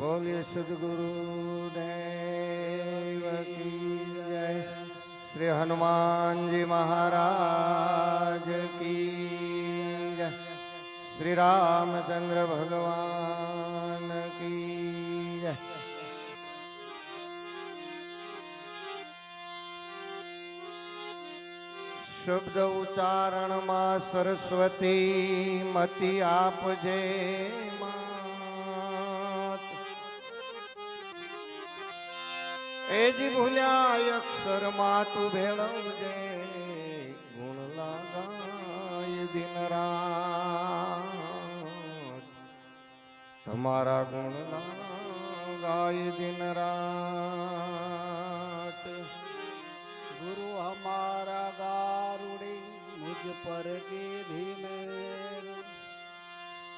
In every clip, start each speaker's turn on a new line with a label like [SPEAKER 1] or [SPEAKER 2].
[SPEAKER 1] बोलिए सदगुरु देव की जय। श्री हनुमान जी महाराज की जय। श्री रामचंद्र भगवान की जय। शब्द उच्चारण मां सरस्वती मति आपजे मात। एजी भूल्या अक्षर मातु भेळवजे गुण लगाय दिन रात। तमारा गुण लगाय दिन रात।
[SPEAKER 2] गुरु हमारा गारुड़ी मुझ पर गिरी मेर।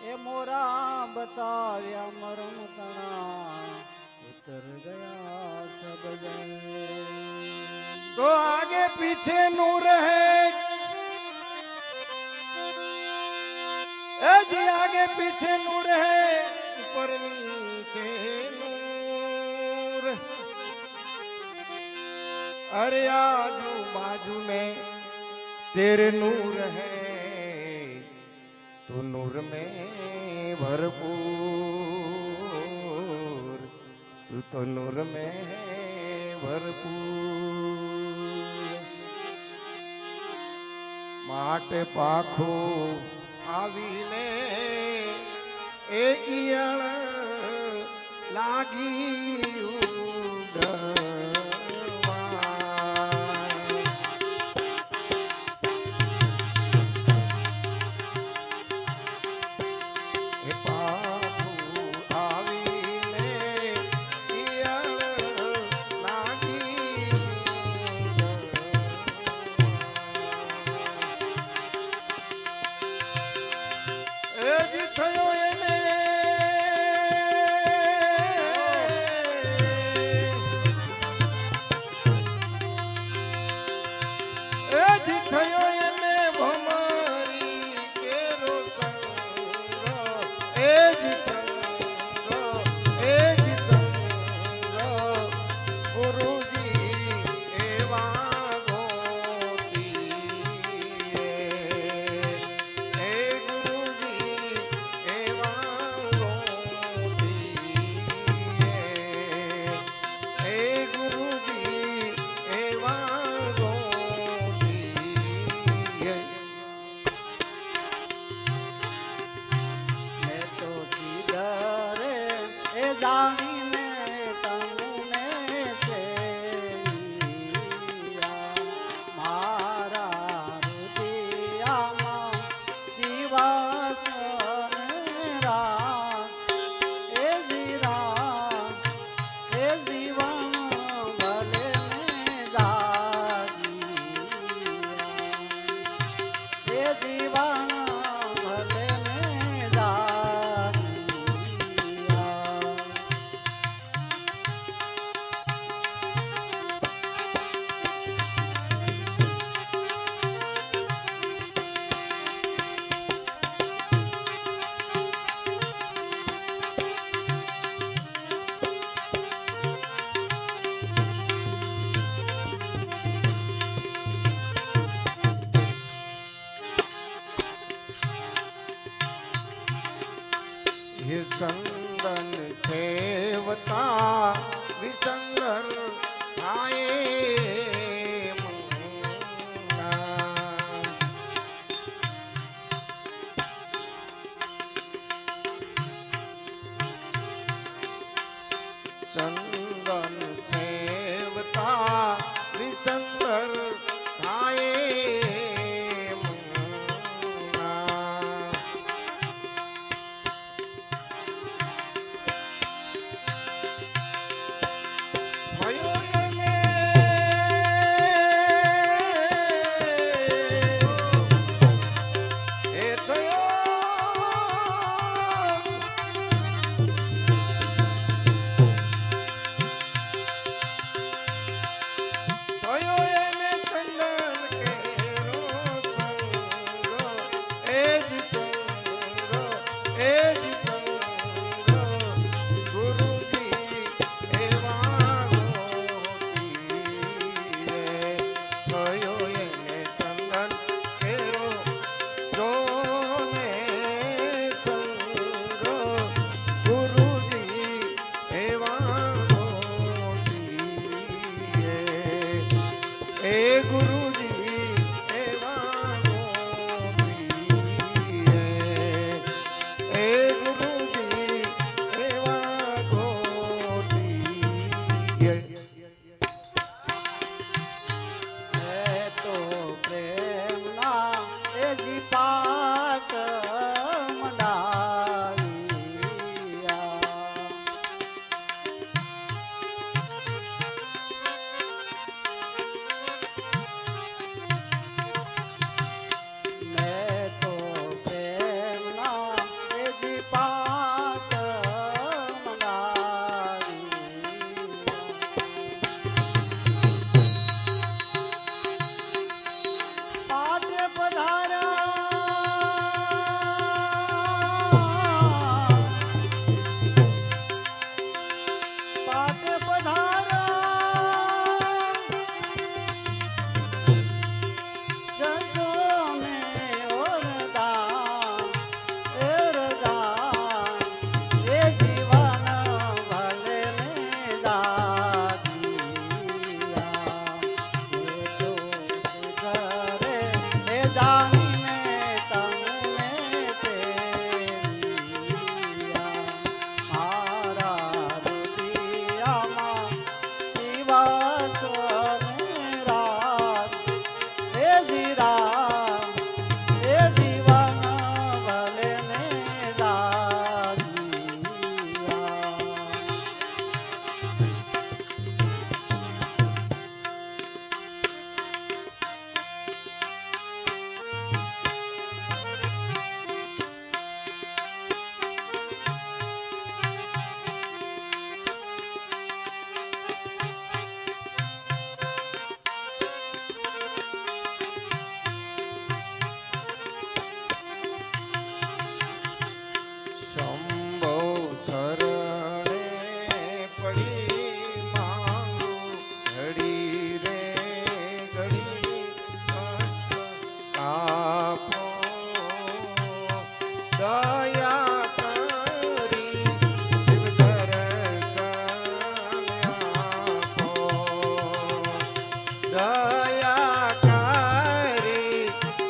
[SPEAKER 2] ए मोरा बताव्या मरम तना उतर गया सब जन।
[SPEAKER 1] तो आगे पीछे नूर है जी, आगे पीछे नूर है ऊपर नीचे नूर। अरे आजू बाजू में तेरे नूर है तो नूर में भरपूर। तू तो नूर में भरपूर। माटे पाखो आवीने ए ઈયળ લાગી संदन छेवता विसंगर आए चंदन सेवता विसंगर आए એ ગુરુજી એવા ગોપીએ એ ગુરુજી એવા ગોપીએ
[SPEAKER 2] એ તો પ્રેમના એજી પાટ મંડાવ્યા. મેં તો પ્રેમના એજી પાટ મંડાવ્યા. પાટે પધાર્યા પાટે પધાર્યા જસો મે ઓરદા એ રદા એ જીવન ભલે ને દાદિયા એ તો કરે એ જાણીને તમને પ્રેમિયા મારા રુદિયામાં દિવસ ને રાત એ જીરા એ જીવન ભલે ને દાદિયા.
[SPEAKER 1] શંભો શરણે પડી માંગુ ઘડી રે ઘડી આપો દયા કરી શિવ દર્શન આપો દયા કરી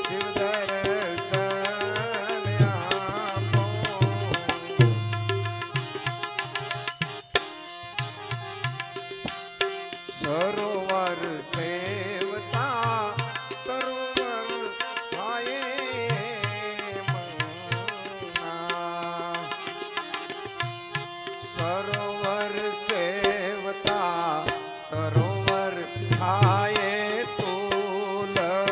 [SPEAKER 1] શિવ દર્શન આપો સરોવર સેવતા તરુવર થાય મના સરોવર સેવતા તરુવર થાય તુલના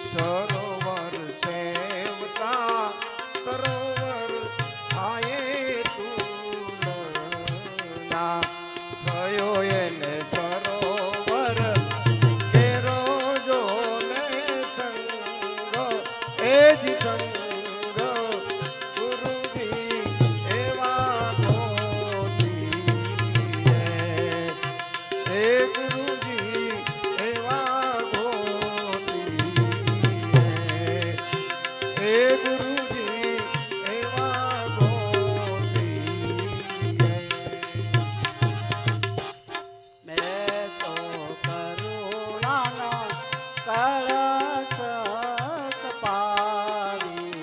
[SPEAKER 1] સરોવર સેવતા તરોવર થાય તુલના થયો એને સરોવર કેરો જો ને સંગ એ જ સંગ ગુરુજી એવા ગોપીએ એ ગુરુજી એવા ગોપીએ એ ગુરુજી એવા ગોપીએ
[SPEAKER 2] મેં તો કરુણાનો કળશ તપાવી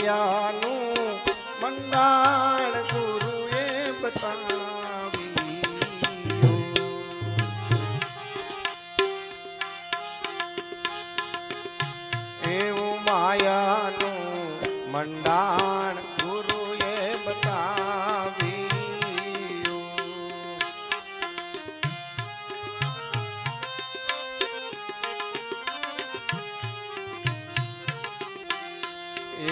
[SPEAKER 1] માયાનું મંડાણ ગુરુએ બતાવ્યું. એવું માયાનું મંડાણ ગુરુએ બતાવ્યું.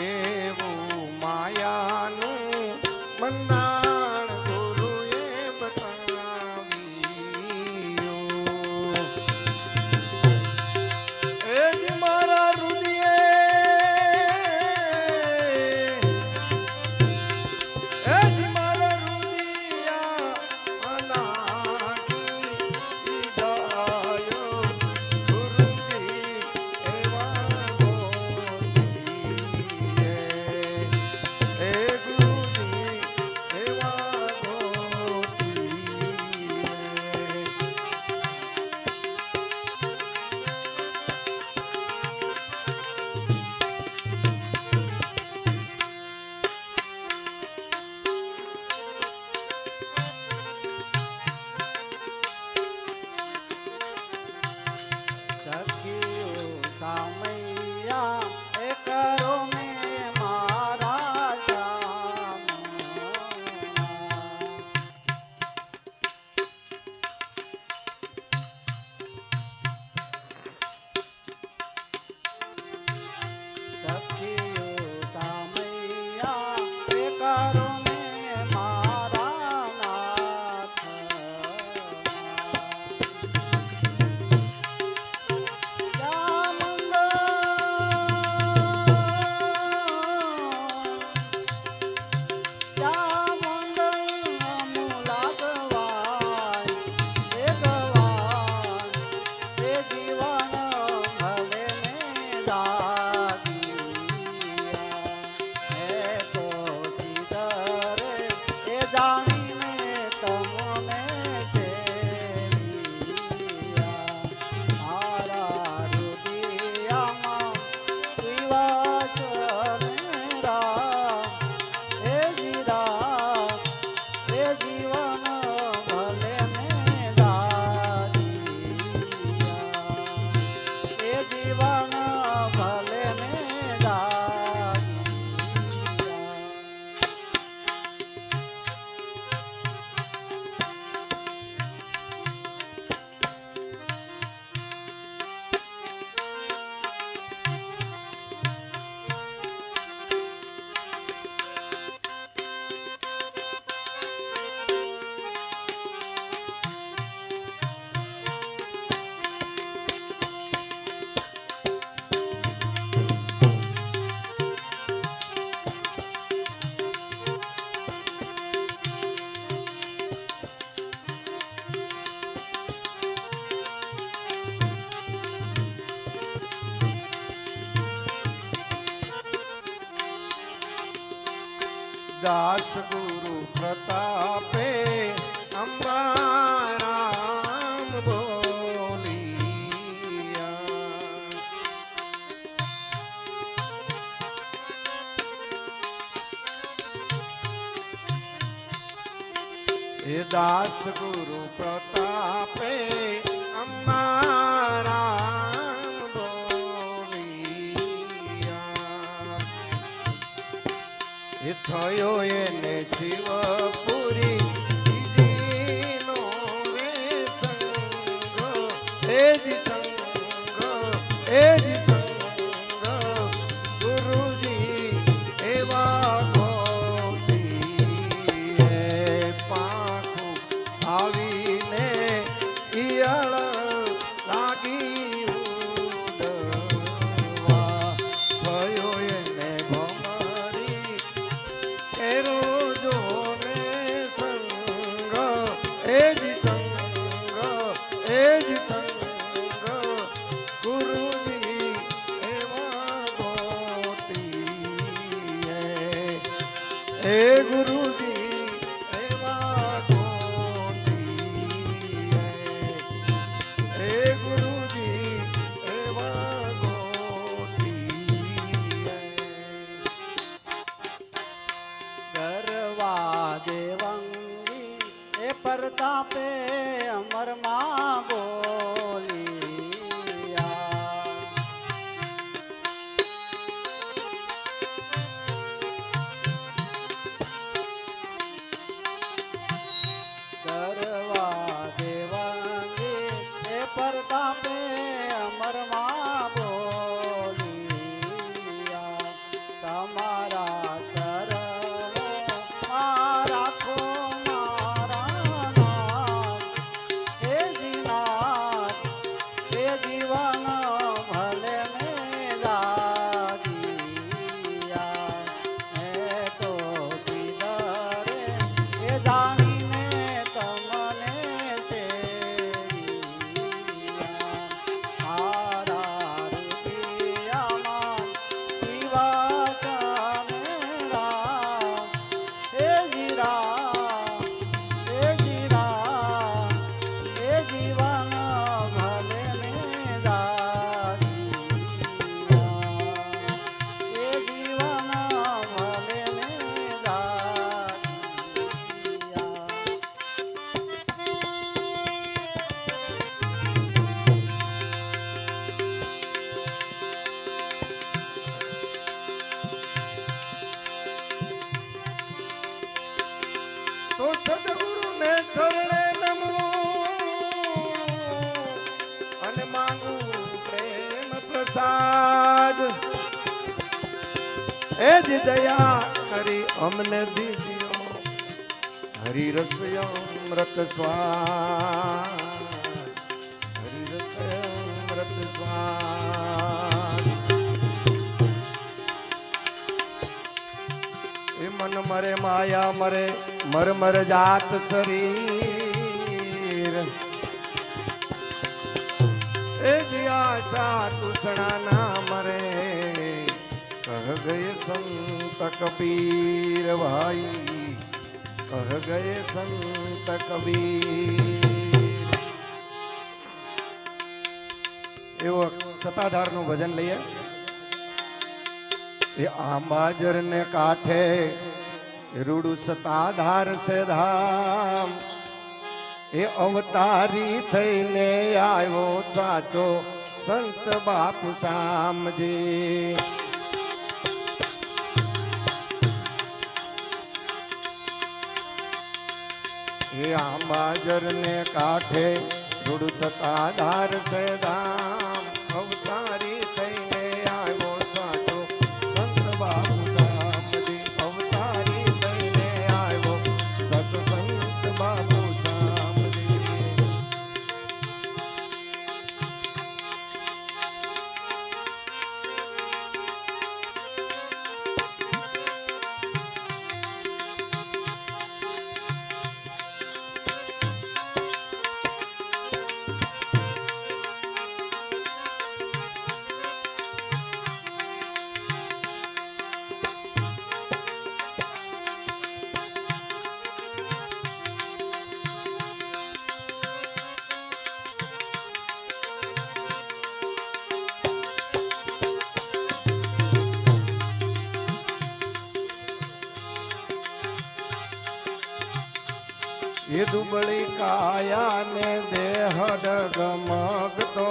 [SPEAKER 1] એવું માયાનું મંડાણ ગુરુએ બતાવ્યું. એ જ મારા રુદિયે, એ જ મારા રુદિયા અનાજી દાયો ગુરુજી એવા ગોતીએ. એ ગુરુજી એવા ગોતીએ.
[SPEAKER 2] સખીઓ સામૈયા એ કરો ને મારા શ્યામ. સખીઓ સામૈયા એ કરો ને મારા નાથ. જાણીને તમને સેવિયા. મારા રુદિયામાં વિવાસ રામ. હે જીરા હે જીવન ભલે ને દાદિયા. હે જીવન ભલે ને દાદિયા.
[SPEAKER 1] દાસ ગુરુ પ્રતાપે અંબારામ બોલિયા. એ દાસ ગુરુ પ્રતાપે અંબારામ બોલિયા. એ થયો એને શિવપુરી બીજીનો રે સંગ. એ જ સંગ, એ જ સંગ ગુરુજી એવા ગોતીએ. પાંખું આવીને ઈયળ લાગી ઉડવા. થયો એને ભમરી એરો જોને સંગ. એ જ સંગ, એ જ સંગ ગુરુજી એવા ગોતીએ. એ ગુરુજી એવા ગોતીએ. એ ગુરુજી એવા ગોતીએ. તો સદગુરુને ચરણે નમો અને માંગુ પ્રેમ પ્રસાદ એ જ દયા કરી અમને દીધો હરિરસ અમૃત સ્વાદ હરિરસ અમૃત સ્વાદ એ મન મરે માયા મરે મર મર જાત શરીર એ દિયા ચા તુષણા ના મરે कह गए संत कबीर भाई कह गए संत कबीर एवं सताधार નું ભજન લઈએ એ આંબાજર ને કાંઠે રૂડું સતાધાર છે ધામ એ અવતારી થઈને આવ્યો સાચો સંત બાપુ શામજી એ આંબાજર ને કાંઠે રૂડું સતાધાર છે ધામ અવતારી થઈને આવ્યો સાચો સંત બાપુ શામજી અવતારી થઈને આવ્યો સાચો સંત બાપુ શામજી ये दुबળી કાયા ને દેહ ડગમગતો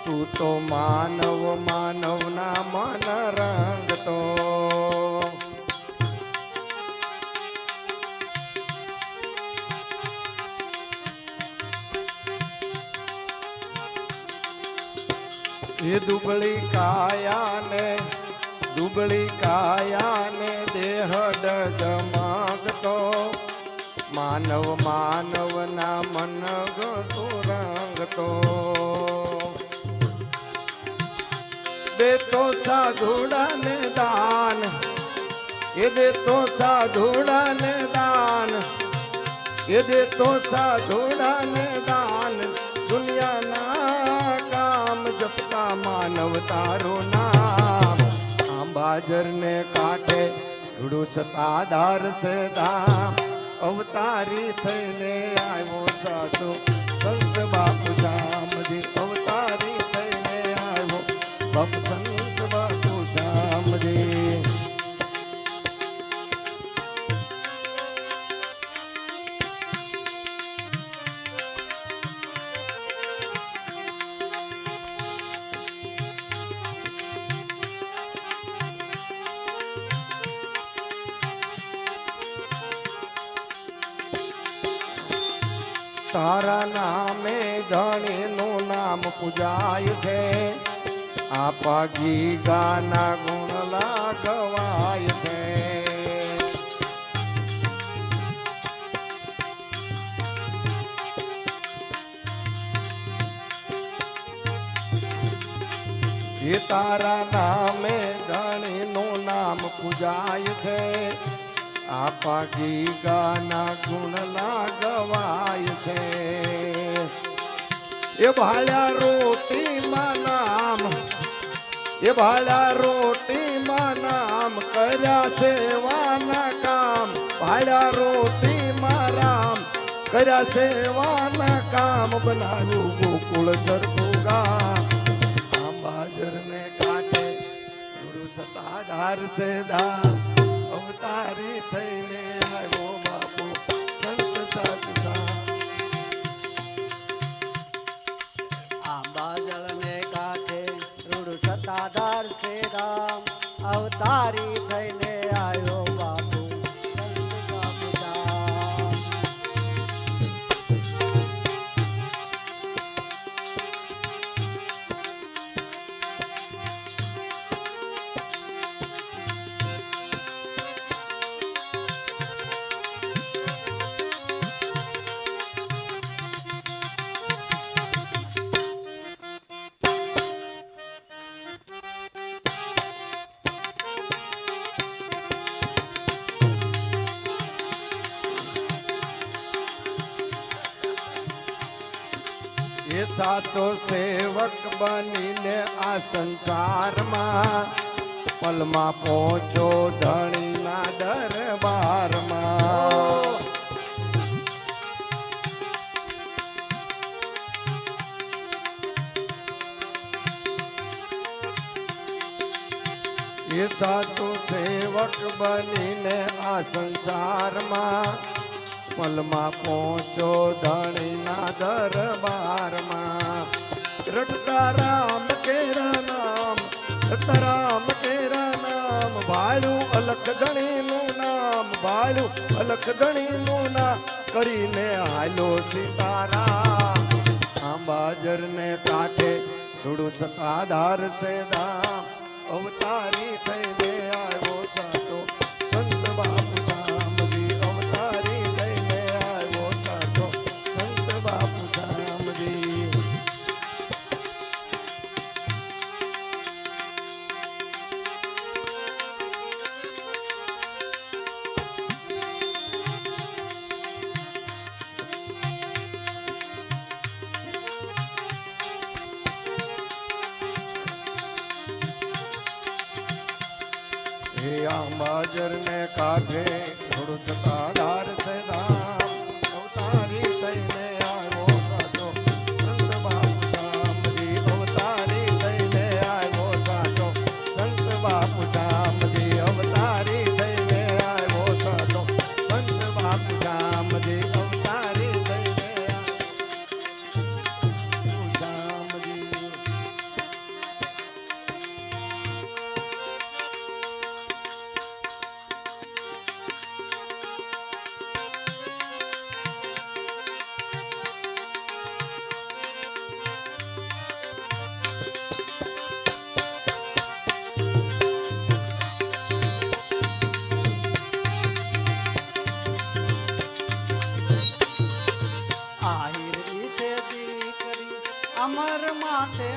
[SPEAKER 1] તું તો માનવ માનવ ના મન રંગતો ये दुबળી કાયા ને દેહ ડગમગતો માનવ માનવ ના મન ગતો રંગતો દેતો સાધુડા ને દાન એ દેતો સાધુડા ને દાન એ દેતો સાધુડા ને દાન દુનિયાના કામ જપતા માનવ તારું નામ આંબાજર ને કાંઠે રૂડું સતાધાર છે ધામ અવતારી થઈને આવ્યો સાચો સંત બાપુ શામજી અવતારી થઈને આવ્યો બાપુ સંત બાપુ શામજી તારા નામે ધણીનું નામ પૂજાય છે આપા ગીગાના ગુણ લાગવાય છે એ તારા નામે ધણીનું નામ પૂજાય છે આપા ગીગાના ગુણ લાગવાય છે એ ભાળ્યા રોટીમાં નામ એ ભાળ્યા રોટીમાં નામ કર્યા સેવાના કામ ભાળ્યા રોટીમાં રામ કર્યા સેવાના કામ બનાવ્યું ગોકુળ સરખું ગામ આંબાજર ને કાંઠે સતાધાર છે ધામ અવતારી થઈને આવ્યો બાપુ સંત સાચા
[SPEAKER 2] આંબાજલ ને કાંઠે રૂડ સતાધાર છે રામ અવતારી થઈને આવ્યો બાપુ સંત બાપુ
[SPEAKER 1] સાચો સેવક બનીને આ સંસારમાં પલમાં પહોંચો ધણીના દરબારમાં. એ સાચો સેવક બનીને આ સંસારમાં પલમાં પહોંચો ધણીના દરબારમાં. રટતા રામ કેરા નામ, રટતા રામ કેરા નામ, ભાળ્યું અલખ ધણીનું નામ, ભાળ્યું અલખ ધણીનું નામ, કરીને હાલો સીતારામ. આંબાજરને કાંઠે થોડું સતાધાર છે ધામ, અવતારી થઈને આવ્યો સાચો સંત બાપુ શામજી. અવતારી થઈને આવ્યો સાચો સંત બાપુ શામજી. હે આંબાજર ને કાંઠે થોડું સતાધાર છે ધામ, અવતારી થઈને આવ્યો સાચો સંત બાપુ શામજી. અવતારી થઈને આવ્યો સાચો સંત બાપુ શામજી. અવતારી થઈને આવ્યો સાચો સંત બાપુ શામજી. અવતારી થઈને આવ્યો શામજી.
[SPEAKER 2] આહિર વિશે દીકરી અમર માટે